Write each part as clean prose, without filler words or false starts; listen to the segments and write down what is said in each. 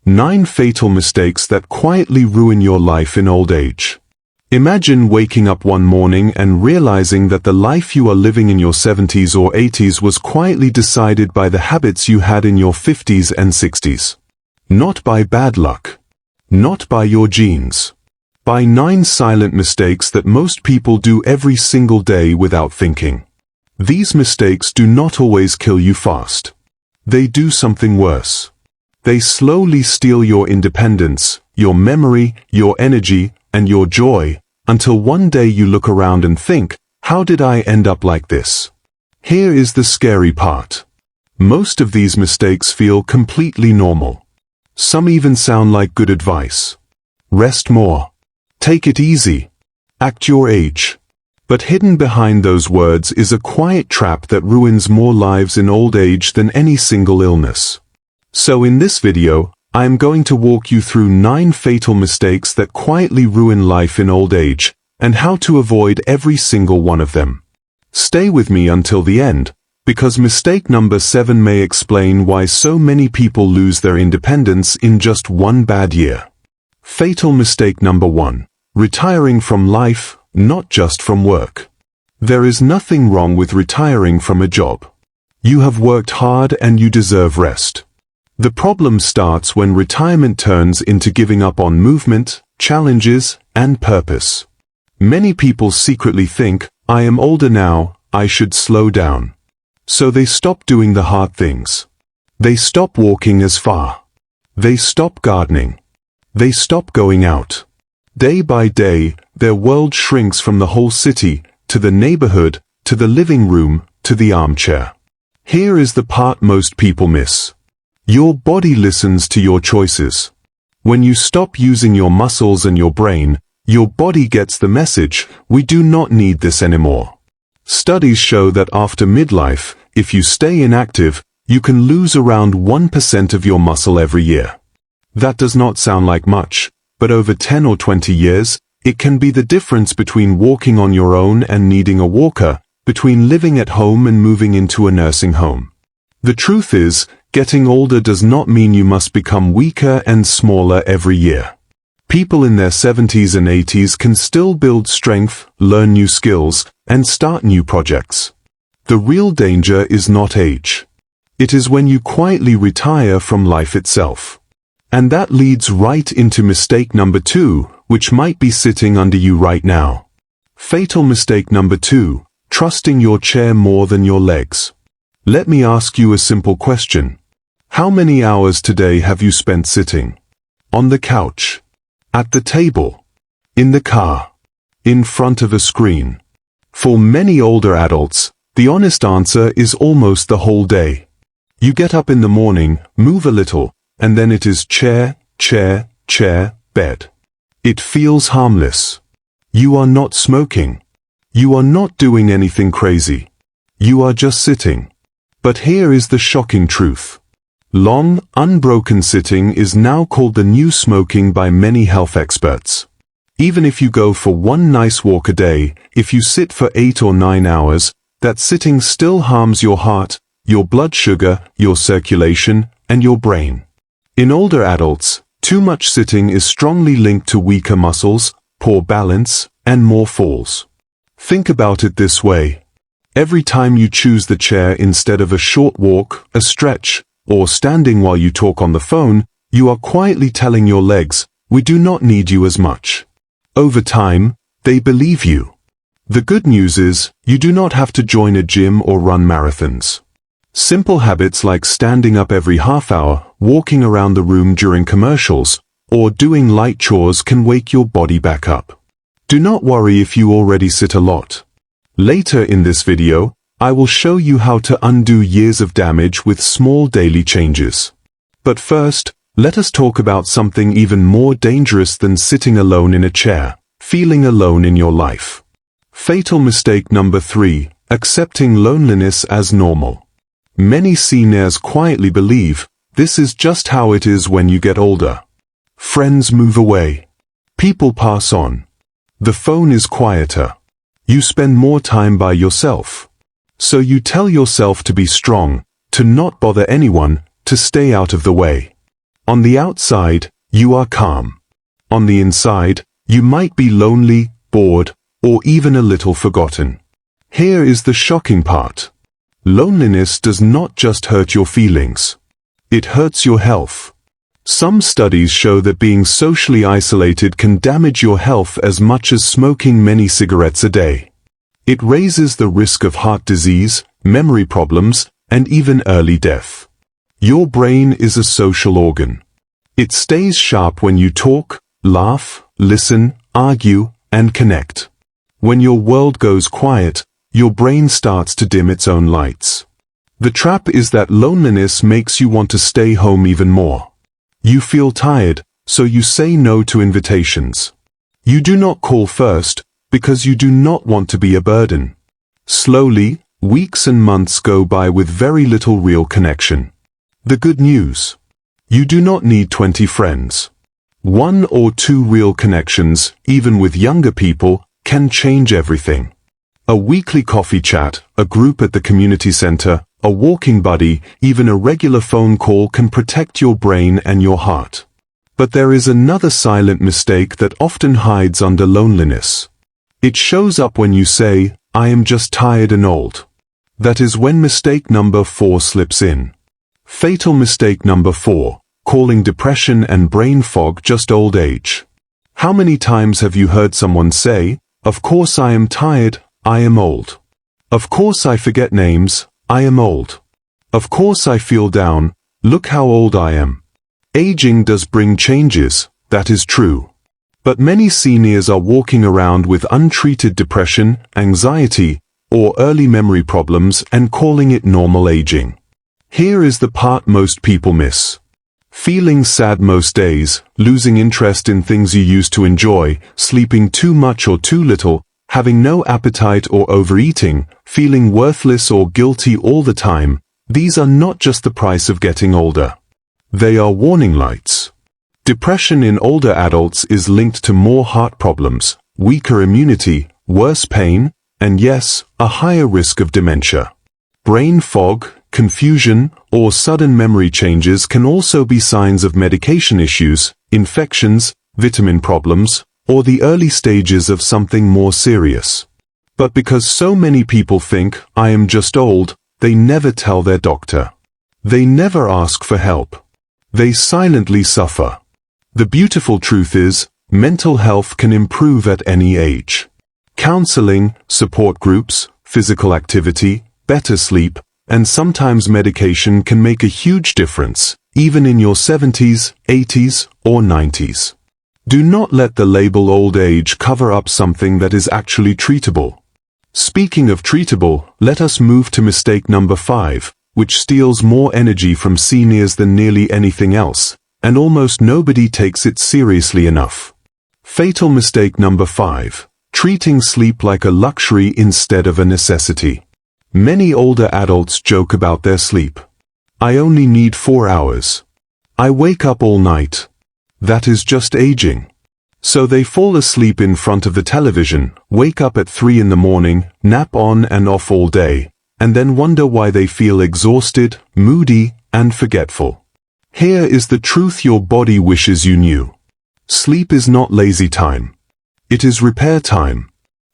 9 fatal mistakes that quietly ruin your life in old age. Imagine waking up one morning and realizing that the life you are living in your 70s or 80s was quietly decided by the habits you had in your 50s and 60s. Not by bad luck. Not by your genes. By 9 silent mistakes that most people do every single day without thinking. These mistakes do not always kill you fast. They do something worse. They slowly steal your independence, your memory, your energy, and your joy, until one day you look around and think, how did I end up like this? Here is the scary part. Most of these mistakes feel completely normal. Some even sound like good advice. Rest more. Take it easy. Act your age. But hidden behind those words is a quiet trap that ruins more lives in old age than any single illness. So in this video, I am going to walk you through 9 fatal mistakes that quietly ruin life in old age, and how to avoid every single one of them. Stay with me until the end, because mistake number 7 may explain why so many people lose their independence in just one bad year. Fatal mistake number 1. Retiring from life, not just from work. There is nothing wrong with retiring from a job. You have worked hard and you deserve rest. The problem starts when retirement turns into giving up on movement, challenges, and purpose. Many people secretly think, I am older now, I should slow down. So they stop doing the hard things. They stop walking as far. They stop gardening. They stop going out. Day by day, their world shrinks from the whole city, to the neighborhood, to the living room, to the armchair. Here is the part most people miss. Your body listens to your choices. When you stop using your muscles and your brain, your body gets the message, we do not need this anymore. Studies show that after midlife, if you stay inactive, you can lose around 1% of your muscle every year. That does not sound like much, but over 10 or 20 years, it can be the difference between walking on your own and needing a walker, between living at home and moving into a nursing home. The truth is, getting older does not mean you must become weaker and smaller every year. People in their 70s and 80s can still build strength, learn new skills, and start new projects. The real danger is not age. It is when you quietly retire from life itself. And that leads right into mistake number 2, which might be sitting under you right now. Fatal mistake number 2, trusting your chair more than your legs. Let me ask you a simple question. How many hours today have you spent sitting? On the couch? At the table? In the car? In front of a screen? For many older adults, the honest answer is almost the whole day. You get up in the morning, move a little, and then it is chair, chair, chair, bed. It feels harmless. You are not smoking. You are not doing anything crazy. You are just sitting. But here is the shocking truth. Long, unbroken sitting is now called the new smoking by many health experts. Even if you go for one nice walk a day, if you sit for 8 or 9 hours, that sitting still harms your heart, your blood sugar, your circulation, and your brain. In older adults, too much sitting is strongly linked to weaker muscles, poor balance, and more falls. Think about it this way. Every time you choose the chair instead of a short walk, a stretch, or standing while you talk on the phone, you are quietly telling your legs, we do not need you as much. Over time, they believe you. The good news is, you do not have to join a gym or run marathons. Simple habits like standing up every half hour, walking around the room during commercials, or doing light chores can wake your body back up. Do not worry if you already sit a lot. Later in this video, I will show you how to undo years of damage with small daily changes. But first, let us talk about something even more dangerous than sitting alone in a chair, feeling alone in your life. Fatal mistake number 3, accepting loneliness as normal. Many seniors quietly believe, this is just how it is when you get older. Friends move away. People pass on. The phone is quieter. You spend more time by yourself. So you tell yourself to be strong, to not bother anyone, to stay out of the way. On the outside, you are calm. On the inside, you might be lonely, bored, or even a little forgotten. Here is the shocking part. Loneliness does not just hurt your feelings. It hurts your health. Some studies show that being socially isolated can damage your health as much as smoking many cigarettes a day. It raises the risk of heart disease, memory problems, and even early death. Your brain is a social organ. It stays sharp when you talk, laugh, listen, argue, and connect. When your world goes quiet, your brain starts to dim its own lights. The trap is that loneliness makes you want to stay home even more. You feel tired, so you say no to invitations. You do not call first, because you do not want to be a burden. Slowly, weeks and months go by with very little real connection. The good news: you do not need 20 friends. 1 or 2 real connections, even with younger people, can change everything. A weekly coffee chat, a group at the community center, a walking buddy, even a regular phone call can protect your brain and your heart. But there is another silent mistake that often hides under loneliness. It shows up when you say, "I am just tired and old." That is when mistake number 4 slips in. Fatal mistake number 4, calling depression and brain fog just old age. How many times have you heard someone say, "Of course I am tired, I am old. Of course I forget names, I am old. Of course I feel down, look how old I am." Aging does bring changes, that is true. But many seniors are walking around with untreated depression, anxiety, or early memory problems and calling it normal aging. Here is the part most people miss. Feeling sad most days, losing interest in things you used to enjoy, sleeping too much or too little, having no appetite or overeating, feeling worthless or guilty all the time, these are not just the price of getting older. They are warning lights. Depression in older adults is linked to more heart problems, weaker immunity, worse pain, and yes, a higher risk of dementia. Brain fog, confusion, or sudden memory changes can also be signs of medication issues, infections, vitamin problems, or the early stages of something more serious. But because so many people think, "I am just old," they never tell their doctor. They never ask for help. They silently suffer. The beautiful truth is, mental health can improve at any age. Counseling, support groups, physical activity, better sleep, and sometimes medication can make a huge difference, even in your 70s, 80s, or 90s. Do not let the label old age cover up something that is actually treatable. Speaking of treatable, let us move to mistake number 5, which steals more energy from seniors than nearly anything else, and almost nobody takes it seriously enough. Fatal mistake number 5, treating sleep like a luxury instead of a necessity. Many older adults joke about their sleep. "I only need 4 hours. I wake up all night." That is just aging. So they fall asleep in front of the television, wake up at 3 in the morning, nap on and off all day, and then wonder why they feel exhausted, moody, and forgetful. Here is the truth your body wishes you knew. Sleep is not lazy time. It is repair time.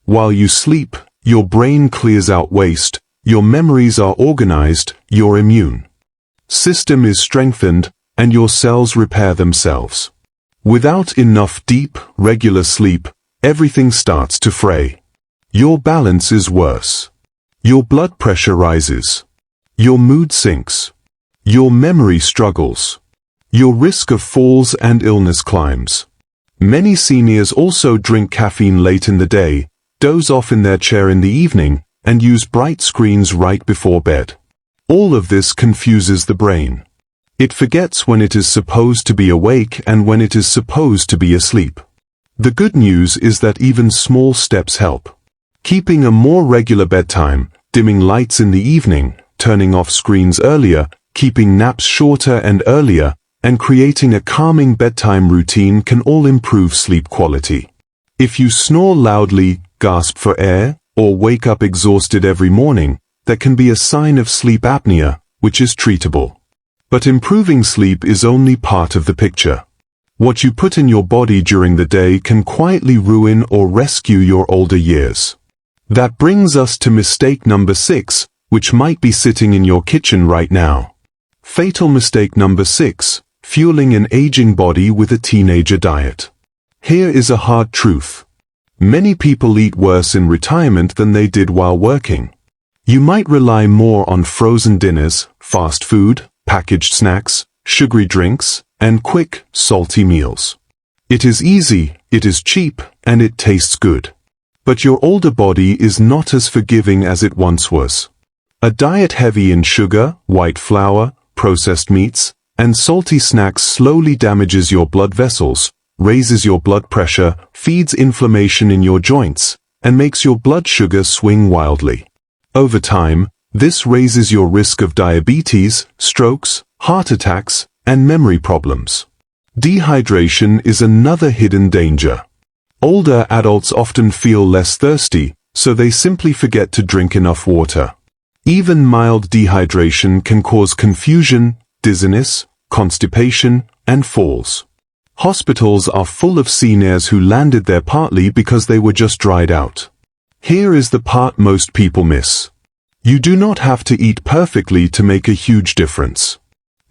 While you sleep, your brain clears out waste, your memories are organized, your immune system is strengthened, and your cells repair themselves. Without enough deep, regular sleep, everything starts to fray. Your balance is worse. Your blood pressure rises. Your mood sinks. Your memory struggles. Your risk of falls and illness climbs. Many seniors also drink caffeine late in the day, doze off in their chair in the evening, and use bright screens right before bed. All of this confuses the brain. It forgets when it is supposed to be awake and when it is supposed to be asleep. The good news is that even small steps help. Keeping a more regular bedtime, dimming lights in the evening, turning off screens earlier, keeping naps shorter and earlier, and creating a calming bedtime routine can all improve sleep quality. If you snore loudly, gasp for air, or wake up exhausted every morning, that can be a sign of sleep apnea, which is treatable. But improving sleep is only part of the picture. What you put in your body during the day can quietly ruin or rescue your older years. That brings us to mistake number 6, which might be sitting in your kitchen right now. Fatal mistake number 6, fueling an aging body with a teenager diet. Here is a hard truth. Many people eat worse in retirement than they did while working. You might rely more on frozen dinners, fast food, packaged snacks, sugary drinks, and quick, salty meals. It is easy, it is cheap, and it tastes good. But your older body is not as forgiving as it once was. A diet heavy in sugar, white flour, processed meats, and salty snacks slowly damages your blood vessels, raises your blood pressure, feeds inflammation in your joints, and makes your blood sugar swing wildly. Over time, this raises your risk of diabetes, strokes, heart attacks, and memory problems. Dehydration is another hidden danger. Older adults often feel less thirsty, so they simply forget to drink enough water. Even mild dehydration can cause confusion, dizziness, constipation, and falls. Hospitals are full of seniors who landed there partly because they were just dried out. Here is the part most people miss. You do not have to eat perfectly to make a huge difference.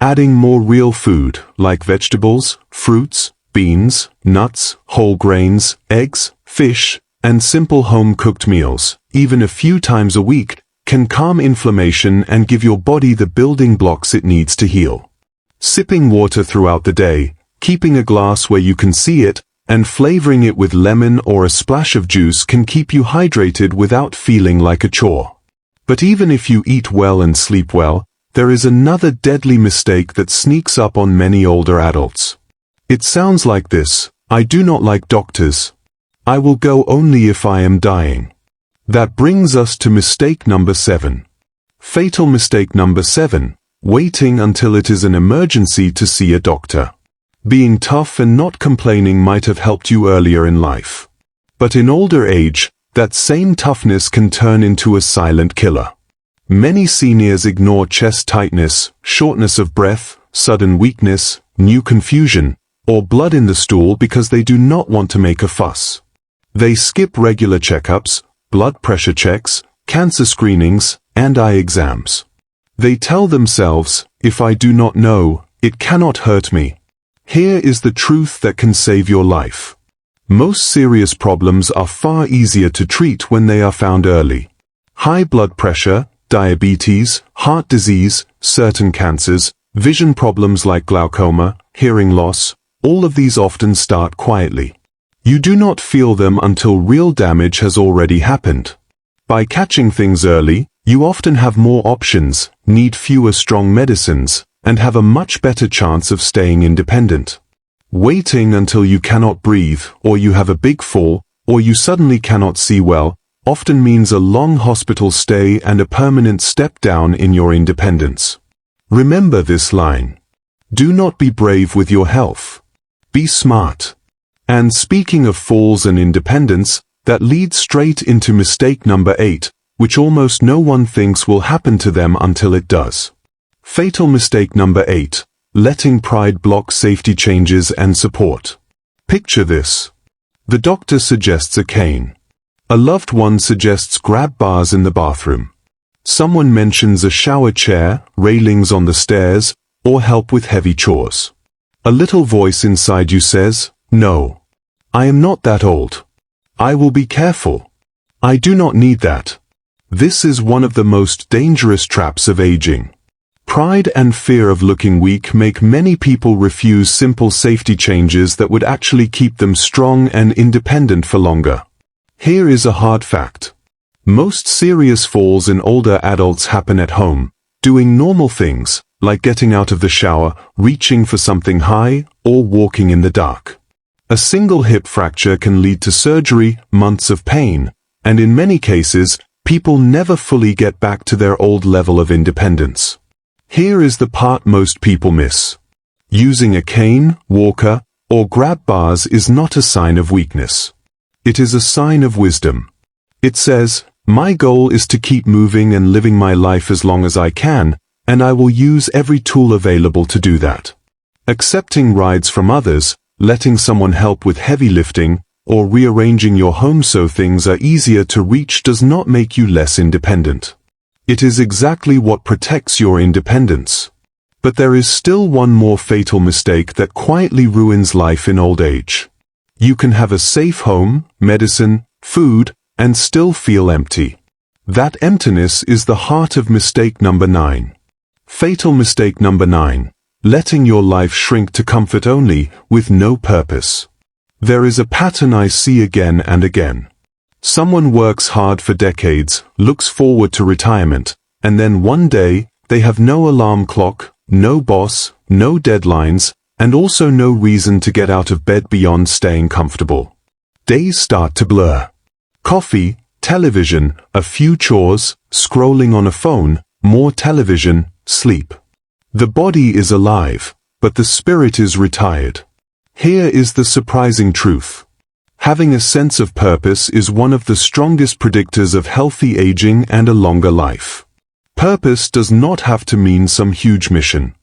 Adding more real food, like vegetables, fruits, beans, nuts, whole grains, eggs, fish, and simple home-cooked meals, even a few times a week, can calm inflammation and give your body the building blocks it needs to heal. Sipping water throughout the day, keeping a glass where you can see it, and flavoring it with lemon or a splash of juice can keep you hydrated without feeling like a chore. But even if you eat well and sleep well, there is another deadly mistake that sneaks up on many older adults. It sounds like this: I do not like doctors. I will go only if I am dying. That brings us to mistake number 7. Fatal mistake number 7, waiting until it is an emergency to see a doctor. Being tough and not complaining might have helped you earlier in life. But in older age, that same toughness can turn into a silent killer. Many seniors ignore chest tightness, shortness of breath, sudden weakness, new confusion, or blood in the stool because they do not want to make a fuss. They skip regular checkups, blood pressure checks, cancer screenings, and eye exams. They tell themselves, if I do not know, it cannot hurt me. Here is the truth that can save your life. Most serious problems are far easier to treat when they are found early. High blood pressure, diabetes, heart disease, certain cancers, vision problems like glaucoma, hearing loss, all of these often start quietly. You do not feel them until real damage has already happened. By catching things early, you often have more options, need fewer strong medicines, and have a much better chance of staying independent. Waiting until you cannot breathe, or you have a big fall, or you suddenly cannot see well, often means a long hospital stay and a permanent step down in your independence. Remember this line: do not be brave with your health. Be smart. And speaking of falls and independence, that leads straight into mistake number 8, which almost no one thinks will happen to them until it does. Fatal mistake number 8, letting pride block safety changes and support. Picture this. The doctor suggests a cane. A loved one suggests grab bars in the bathroom. Someone mentions a shower chair, railings on the stairs, or help with heavy chores. A little voice inside you says, no. I am not that old. I will be careful. I do not need that. This is one of the most dangerous traps of aging. Pride and fear of looking weak make many people refuse simple safety changes that would actually keep them strong and independent for longer. Here is a hard fact. Most serious falls in older adults happen at home, doing normal things, like getting out of the shower, reaching for something high, or walking in the dark. A single hip fracture can lead to surgery, months of pain, and in many cases, people never fully get back to their old level of independence. Here is the part most people miss. Using a cane, walker, or grab bars is not a sign of weakness. It is a sign of wisdom. It says, my goal is to keep moving and living my life as long as I can, and I will use every tool available to do that. Accepting rides from others, letting someone help with heavy lifting, or rearranging your home so things are easier to reach does not make you less independent. It is exactly what protects your independence. But there is still one more fatal mistake that quietly ruins life in old age. You can have a safe home, medicine, food, and still feel empty. That emptiness is the heart of mistake number 9. Fatal mistake number 9. Letting your life shrink to comfort only, with no purpose. There is a pattern I see again and again. Someone works hard for decades, looks forward to retirement, and then one day, they have no alarm clock, no boss, no deadlines, and also no reason to get out of bed beyond staying comfortable. Days start to blur. Coffee, television, a few chores, scrolling on a phone, more television, sleep. The body is alive, but the spirit is retired. Here is the surprising truth. Having a sense of purpose is one of the strongest predictors of healthy aging and a longer life. Purpose does not have to mean some huge mission.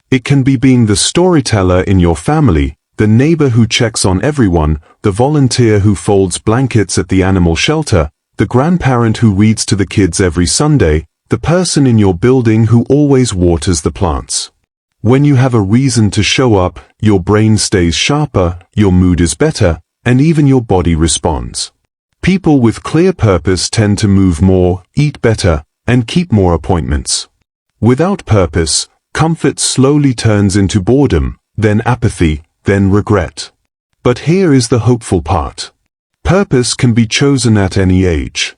It can be being the storyteller in your family, the neighbor who checks on everyone, the volunteer who folds blankets at the animal shelter, the grandparent who reads to the kids every Sunday, the person in your building who always waters the plants. When you have a reason to show up, your brain stays sharper, your mood is better, and even your body responds. People with clear purpose tend to move more, eat better, and keep more appointments. Without purpose, comfort slowly turns into boredom, then apathy, then regret. But here is the hopeful part. Purpose can be chosen at any age.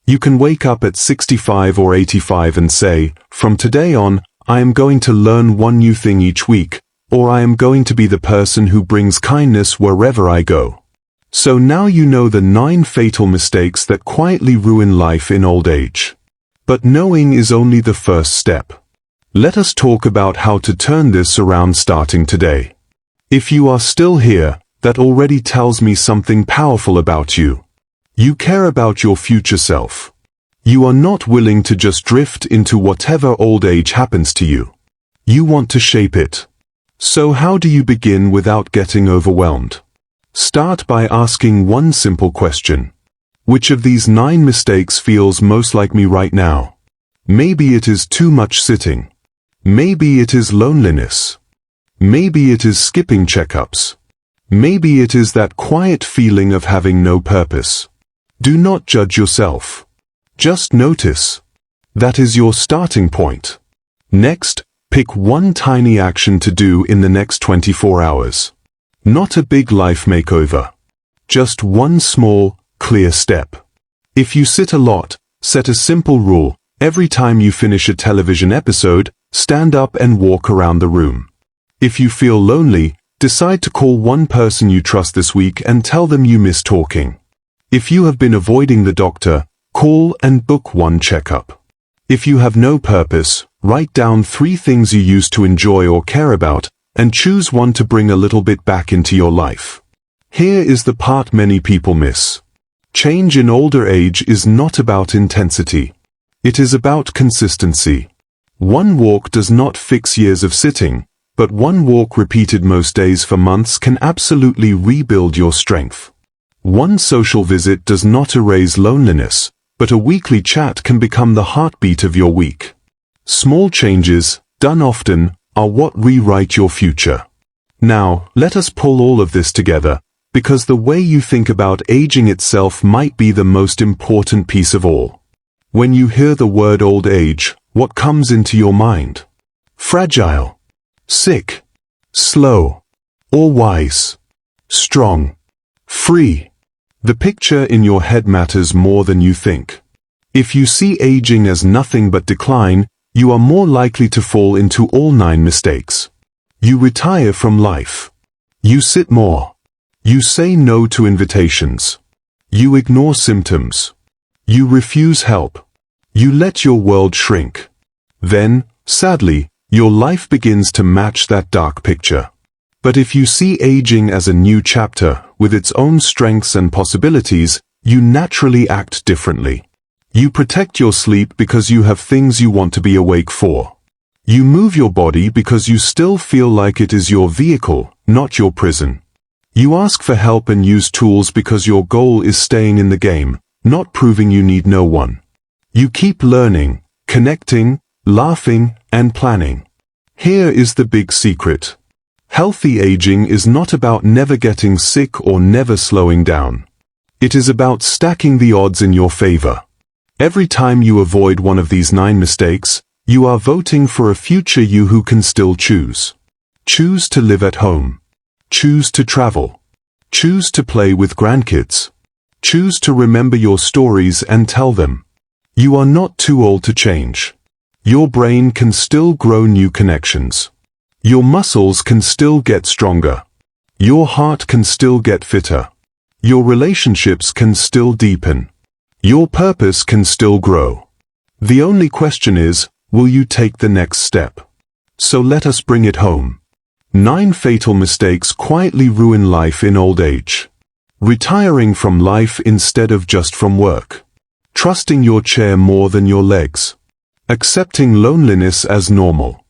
You can wake up at 65 or 85 and say, from today on, I am going to learn one new thing each week, or I am going to be the person who brings kindness wherever I go. So now you know the 9 fatal mistakes that quietly ruin life in old age. But knowing is only the first step. Let us talk about how to turn this around starting today. If you are still here, that already tells me something powerful about you. You care about your future self. You are not willing to just drift into whatever old age happens to you. You want to shape it. So how do you begin without getting overwhelmed? Start by asking one simple question. Which of these 9 mistakes feels most like me right now? Maybe it is too much sitting. Maybe it is loneliness. Maybe it is skipping checkups. Maybe it is that quiet feeling of having no purpose. Do not judge yourself. Just notice. That is your starting point. Next, pick one tiny action to do in the next 24 hours. Not a big life makeover. Just one small, clear step. If you sit a lot, set a simple rule. Every time you finish a television episode, stand up and walk around the room. If you feel lonely, decide to call one person you trust this week and tell them you miss talking. If you have been avoiding the doctor, call and book one checkup. If you have no purpose, write down 3 things you used to enjoy or care about, and choose one to bring a little bit back into your life. Here is the part many people miss. Change in older age is not about intensity. It is about consistency. One walk does not fix years of sitting, but one walk repeated most days for months can absolutely rebuild your strength. One social visit does not erase loneliness, but a weekly chat can become the heartbeat of your week. Small changes, done often, are what rewrite your future. Now, let us pull all of this together, because the way you think about aging itself might be the most important piece of all. When you hear the word old age, what comes into your mind? Fragile, sick, slow, or wise, strong, free. The picture in your head matters more than you think. If you see aging as nothing but decline, you are more likely to fall into all 9 mistakes. You retire from life. You sit more. You say no to invitations. You ignore symptoms. You refuse help. You let your world shrink. Then, sadly, your life begins to match that dark picture. But if you see aging as a new chapter, with its own strengths and possibilities, you naturally act differently. You protect your sleep because you have things you want to be awake for. You move your body because you still feel like it is your vehicle, not your prison. You ask for help and use tools because your goal is staying in the game, not proving you need no one. You keep learning, connecting, laughing, and planning. Here is the big secret. Healthy aging is not about never getting sick or never slowing down. It is about stacking the odds in your favor. Every time you avoid one of these 9 mistakes, you are voting for a future you who can still choose. Choose to live at home. Choose to travel. Choose to play with grandkids. Choose to remember your stories and tell them. You are not too old to change. Your brain can still grow new connections. Your muscles can still get stronger. Your heart can still get fitter. Your relationships can still deepen. Your purpose can still grow. The only question is, will you take the next step? So let us bring it home. 9 fatal mistakes quietly ruin life in old age. Retiring from life instead of just from work. Trusting your chair more than your legs. Accepting loneliness as normal.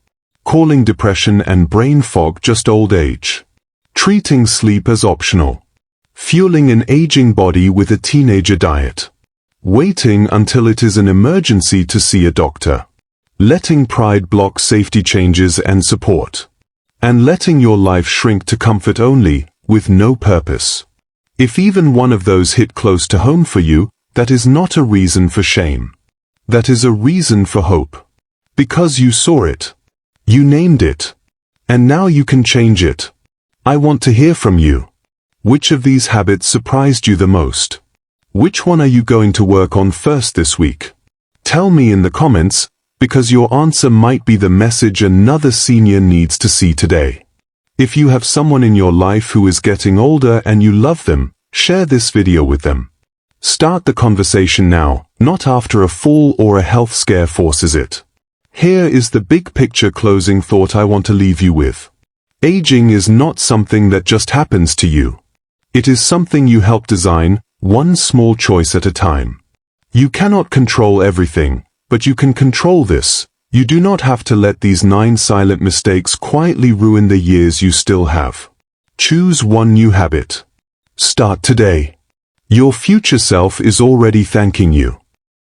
Calling depression and brain fog just old age. Treating sleep as optional. Fueling an aging body with a teenager diet. Waiting until it is an emergency to see a doctor. Letting pride block safety changes and support. And letting your life shrink to comfort only, with no purpose. If even one of those hit close to home for you, that is not a reason for shame. That is a reason for hope. Because you saw it. You named it. And now you can change it. I want to hear from you. Which of these habits surprised you the most? Which one are you going to work on first this week? Tell me in the comments, because your answer might be the message another senior needs to see today. If you have someone in your life who is getting older and you love them, share this video with them. Start the conversation now, not after a fall or a health scare forces it. Here is the big picture closing thought I want to leave you with. Aging is not something that just happens to you. It is something you help design, one small choice at a time. You cannot control everything, but you can control this. You do not have to let these 9 silent mistakes quietly ruin the years you still have. Choose one new habit. Start today. Your future self is already thanking you.